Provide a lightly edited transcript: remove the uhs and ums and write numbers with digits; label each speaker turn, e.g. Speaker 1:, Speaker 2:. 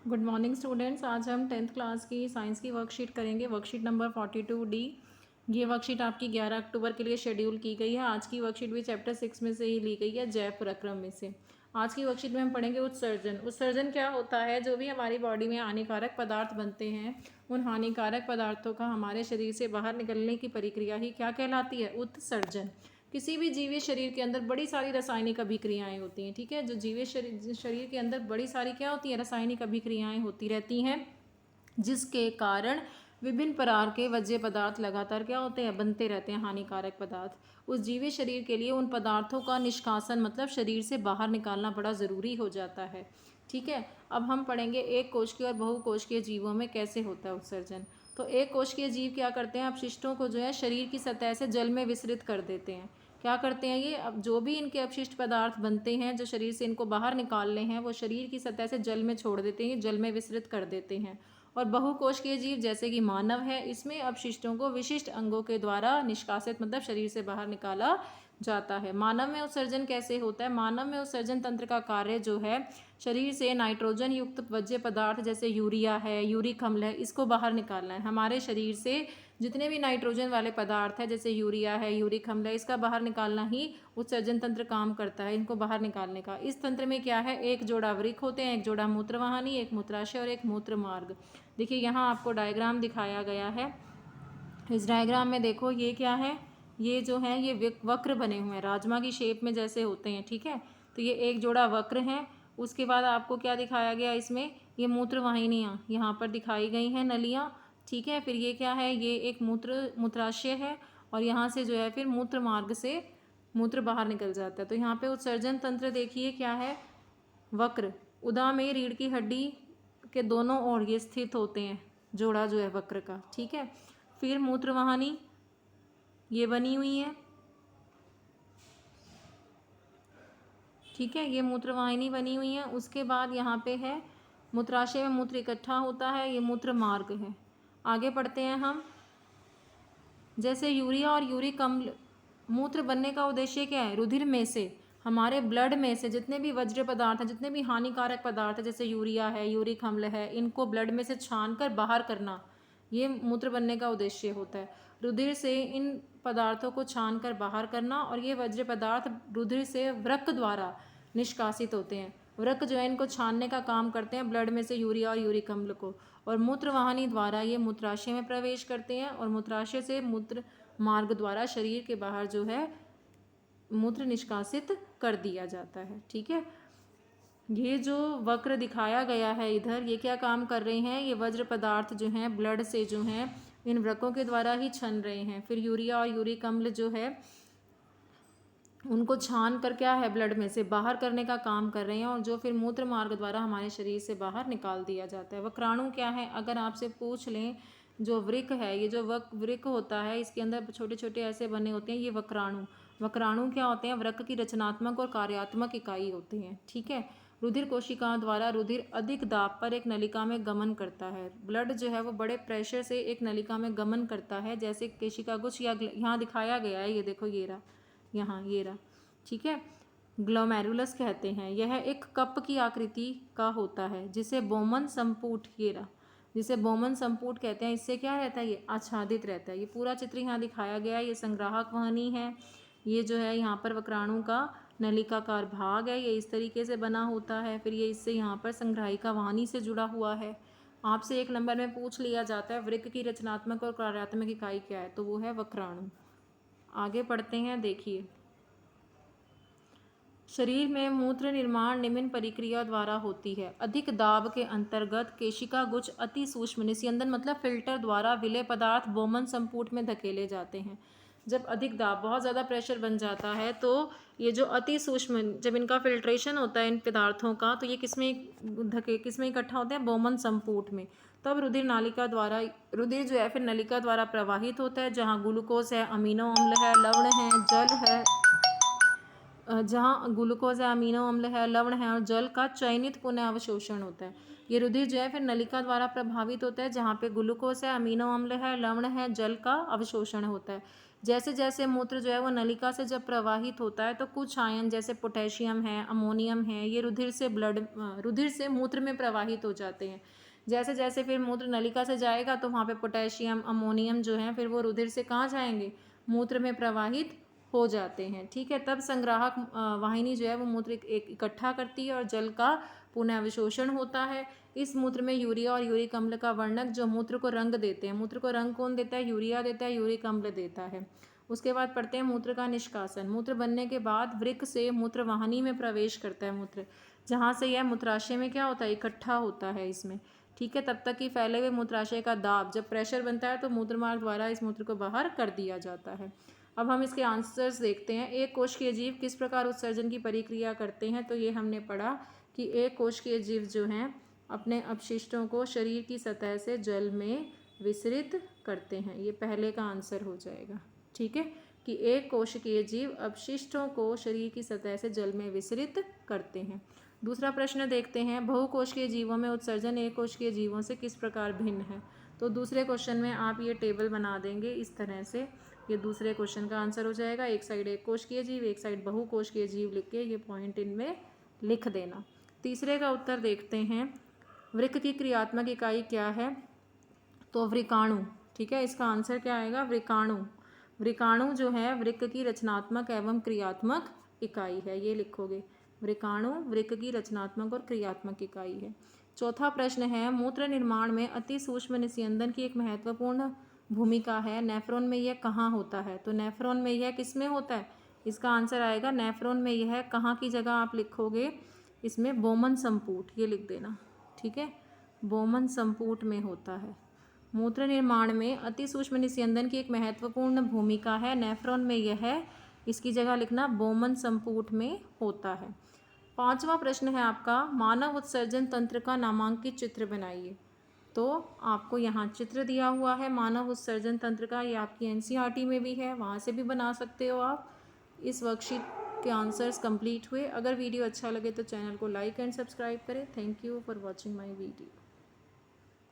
Speaker 1: Good morning students. आज हम tenth class की साइंस की वर्कशीट करेंगे, वर्कशीट नंबर 42D। ये वर्कशीट आपकी 11 अक्टूबर के लिए शेड्यूल की गई है। आज की वर्कशीट भी चैप्टर 6 में से ही ली गई है, जैव प्रक्रम में से। आज की वर्कशीट में हम पढ़ेंगे उत्सर्जन। उत्सर्जन क्या होता है? जो भी हमारी बॉडी में हानिकारक पदार्थ बनते हैं, उन हानिकारक पदार्थों का हमारे शरीर से बाहर निकलने की प्रक्रिया ही क्या कहलाती है? उत्सर्जन। किसी भी जीवित शरीर के अंदर बड़ी सारी रासायनिक अभिक्रियाएं होती हैं, ठीक है। जो जीवित शरीर के अंदर बड़ी सारी क्या होती है? रासायनिक अभिक्रियाएं होती रहती हैं, जिसके कारण विभिन्न प्रकार के वर्ज्य पदार्थ लगातार क्या होते हैं? बनते रहते हैं, हानिकारक पदार्थ। उस जीवित शरीर के लिए उन पदार्थों का निष्कासन मतलब शरीर से बाहर निकालना बड़ा ज़रूरी हो जाता है, ठीक है। अब हम पढ़ेंगे एक कोशिकीय और बहुकोशिकीय जीवों में कैसे होता है उत्सर्जन। तो एक कोशिकीय जीव क्या करते हैं? अपशिष्टों को जो है शरीर की सतह से जल में विसरित कर देते हैं। क्या करते हैं ये? अब जो भी इनके अपशिष्ट पदार्थ बनते हैं, जो शरीर से इनको बाहर निकालने हैं, वो शरीर की सतह से जल में छोड़ देते हैं, जल में विसरित कर देते हैं। और बहुकोशिकीय जीव जैसे कि मानव है, इसमें अपशिष्टों को विशिष्ट अंगों के द्वारा निष्कासित मतलब शरीर से बाहर निकाला जाता है। मानव में उत्सर्जन कैसे होता है? मानव में उत्सर्जन तंत्र का कार्य जो है, शरीर से नाइट्रोजन युक्त वर्ज्य पदार्थ जैसे यूरिया है, यूरिक अम्ल है, इसको बाहर निकालना है। हमारे शरीर से जितने भी नाइट्रोजन वाले पदार्थ है, जैसे यूरिया है, यूरिक अम्ल है, इसका बाहर निकालना ही उत्सर्जन तंत्र काम करता है, इनको बाहर निकालने का। इस तंत्र में क्या है? एक जोड़ा वृक्क होते हैं, एक जोड़ा मूत्रवाहिनी, एक मूत्राशय और एक मूत्र मार्ग। देखिए यहाँ आपको डायग्राम दिखाया गया है। इस डायग्राम में देखो ये क्या है? ये जो है ये वक्र बने हुए हैं, राजमा की शेप में जैसे होते हैं, ठीक है। तो ये एक जोड़ा वक्र हैं। उसके बाद आपको क्या दिखाया गया इसमें? ये मूत्रवाहिनियाँ यहाँ पर दिखाई गई हैं, नलियाँ, ठीक है। फिर ये क्या है? ये एक मूत्राशय है, और यहाँ से जो है फिर मूत्र मार्ग से मूत्र बाहर निकल जाता है। तो यहाँ पे उत्सर्जन तंत्र देखिए क्या है? वक्र। उदा में रीढ़ की हड्डी के दोनों ओर ये स्थित होते हैं, जोड़ा जो है वक्र का, ठीक है। फिर मूत्रवाहिनी ये बनी हुई है, ठीक है, ये मूत्रवाहिनी बनी हुई है। उसके बाद यहाँ पे है मूत्राशय में मूत्र इकट्ठा होता है, ये मूत्र मार्ग है। आगे पढ़ते हैं हम। जैसे यूरिया और यूरिक अम्ल, मूत्र बनने का उद्देश्य क्या है? रुधिर में से, हमारे ब्लड में से जितने भी वज्र पदार्थ हैं, जितने भी हानिकारक पदार्थ हैं, जैसे यूरिया है, यूरिक अम्ल है, इनको ब्लड में से छान कर बाहर करना, ये मूत्र बनने का उद्देश्य होता है। रुधिर से इन पदार्थों को छान कर बाहर करना, और ये वज्र पदार्थ रुधिर से वृक्क द्वारा निष्कासित होते हैं। वृक्क जो है इनको छानने का काम करते हैं, ब्लड में से यूरिया और यूरिक अम्ल को, और मूत्रवाहिनी द्वारा ये मूत्राशय में प्रवेश करते हैं, और मूत्राशय से मूत्र मार्ग द्वारा शरीर के बाहर जो है मूत्र निष्कासित कर दिया जाता है, ठीक है। ये जो वक्र दिखाया गया है इधर, ये क्या काम कर रहे हैं? ये वज्र पदार्थ जो हैं ब्लड से जो हैं इन वृक्कों के द्वारा ही छन रहे हैं। फिर यूरिया और यूरिक अम्ल जो है उनको छान कर क्या है? ब्लड में से बाहर करने का काम कर रहे हैं, और जो फिर मूत्र मार्ग द्वारा हमारे शरीर से बाहर निकाल दिया जाता है। वक्राणु क्या है? अगर आपसे पूछ लें, जो वृक्क है, ये जो वृक्क होता है, इसके अंदर छोटे छोटे ऐसे बने होते हैं, ये वक्राणु। वक्राणु क्या होते हैं? वृक्क की रचनात्मक और कार्यात्मक इकाई होती हैं, ठीक है। रुधिर कोशिकाओं द्वारा रुधिर अधिक दाब पर एक नलिका में गमन करता है। ब्लड जो है वो बड़े प्रेशर से एक नलिका में गमन करता है, जैसे केशिका गुच्छ या यहाँ दिखाया गया है, ये देखो ये रहा, यहाँ ये रहा, ठीक है। ग्लोमेरुलस कहते हैं। यह एक कप की आकृति का होता है, जिसे बोमन संपुट, ये रहा, जिसे बोमन संपुट कहते हैं। इससे क्या रहता है? ये आच्छादित रहता है। ये पूरा चित्र यहाँ दिखाया गया है। ये संग्राहक वाहिनी है, ये जो है यहाँ पर वक्राणु का नलिकाकार भाग है, ये इस तरीके से बना होता है। फिर ये इससे यहाँ पर संग्राहिका वाहिनी से जुड़ा हुआ है। आपसे एक नंबर में पूछ लिया जाता है वृक्क की रचनात्मक और कार्यात्मक इकाई क्या है, तो वो है वक्राणु। आगे पढ़ते हैं, देखिए। शरीर में मूत्र निर्माण निम्न प्रक्रिया द्वारा होती है। अधिक दाब के अंतर्गत केशिका गुच्छ अति सूक्ष्म निस्यंदन मतलब फिल्टर द्वारा विलेय पदार्थ बोमन संपुट में धकेले जाते हैं। जब अधिक दाब, बहुत ज़्यादा प्रेशर बन जाता है, तो ये जो अति सूक्ष्म, जब इनका फिल्ट्रेशन होता है इन पदार्थों का, तो ये किसमें इकट्ठा होते हैं? बोमन संपुट में। तब रुधिर नालिका द्वारा, रुधिर जो है फिर नलिका द्वारा प्रवाहित होता है, जहाँ ग्लूकोज है, अमीनो अम्ल है, लवण है, जल है, जहाँ ग्लूकोज है, अमीनो अम्ल है, लवण है और जल का चयनित पुनः अवशोषण होता है। ये रुधिर जो है फिर नलिका द्वारा प्रभावित होता है, जहाँ पे ग्लूकोज है, अमीनो अम्ल है, लवण है, जल का अवशोषण होता है। जैसे जैसे मूत्र जो है वो नलिका से जब प्रवाहित होता है तो कुछ आयन जैसे पोटेशियम है, अमोनियम है, ये रुधिर से मूत्र में प्रवाहित हो जाते हैं। जैसे जैसे फिर मूत्र नलिका से जाएगा तो वहाँ पे पोटेशियम, अमोनियम जो है फिर वो रुधिर से कहाँ जाएंगे, मूत्र में प्रवाहित हो जाते हैं। ठीक है, तब संग्राहक वाहिनी जो है वो मूत्र इकट्ठा करती है और जल का पुनः अवशोषण होता है। इस मूत्र में यूरिया और यूरिक अम्ल का वर्णक जो मूत्र को रंग देते हैं, मूत्र को रंग कौन देता है, यूरिया देता है, यूरिक अम्ल देता है। उसके बाद पढ़ते हैं मूत्र का निष्कासन। मूत्र बनने के बाद वृक्क से मूत्र वाहिनी में प्रवेश करता है मूत्र, जहाँ से यह मूत्राशय में क्या होता है, इकट्ठा होता है इसमें। ठीक है, तब तक कि फैले हुए मूत्राशय का दाब, जब प्रेशर बनता है तो मूत्रमार्ग द्वारा इस मूत्र को बाहर कर दिया जाता है। अब हम इसके आंसर्स देखते हैं। एक कोशिकीय जीव किस प्रकार उत्सर्जन की प्रक्रिया करते हैं, तो ये हमने पढ़ा कि एक कोशिकीय जीव जो हैं अपने अपशिष्टों को शरीर की सतह से जल में विसरित करते हैं। ये पहले का आंसर हो जाएगा। ठीक है, कि एक कोशिकीय जीव अपशिष्टों को शरीर की सतह से जल में विसरित करते हैं। दूसरा प्रश्न देखते हैं, बहुकोशिकीय जीवों में उत्सर्जन एक कोशिकीय जीवों से किस प्रकार भिन्न है। तो दूसरे क्वेश्चन में आप ये टेबल बना देंगे इस तरह से, ये दूसरे क्वेश्चन का आंसर हो जाएगा। एक साइड एक कोशिकीय जीव, एक साइड बहुकोशिकीय जीव लिख के ये पॉइंट इनमें लिख देना। तीसरे का उत्तर देखते हैं, वृक्क की क्रियात्मक इकाई क्या है, तो वृकाणु। ठीक है, इसका आंसर क्या आएगा, वृकाणु। वृकाणु जो है वृक्क की रचनात्मक एवं क्रियात्मक इकाई है, ये लिखोगे। वृकाणु वृक्क की रचनात्मक और क्रियात्मक इकाई है। चौथा प्रश्न है, मूत्र निर्माण में अति सूक्ष्म निस्यंदन की एक महत्वपूर्ण भूमिका है, नेफ्रॉन में यह कहाँ होता है। तो नेफ्रॉन में यह किस में होता है, इसका आंसर आएगा नेफ्रॉन में यह कहाँ की जगह आप लिखोगे, इसमें बोमन संपुट, ये लिख देना। ठीक है, बोमन संपुट में होता है। मूत्र निर्माण में अति सूक्ष्म निस्यंदन की एक महत्वपूर्ण भूमिका है, नेफ्रॉन में यह है, इसकी जगह लिखना बोमन संपुट में होता है। पांचवा प्रश्न है आपका, मानव उत्सर्जन तंत्र का नामांकित चित्र बनाइए। तो आपको यहाँ चित्र दिया हुआ है मानव उत्सर्जन तंत्र का, ये आपकी एनसीईआरटी में भी है, वहाँ से भी बना सकते हो आप। इस वर्कशीट के आंसर्स कंप्लीट हुए। अगर वीडियो अच्छा लगे तो चैनल को लाइक एंड सब्सक्राइब करें। Thank you for watching my video.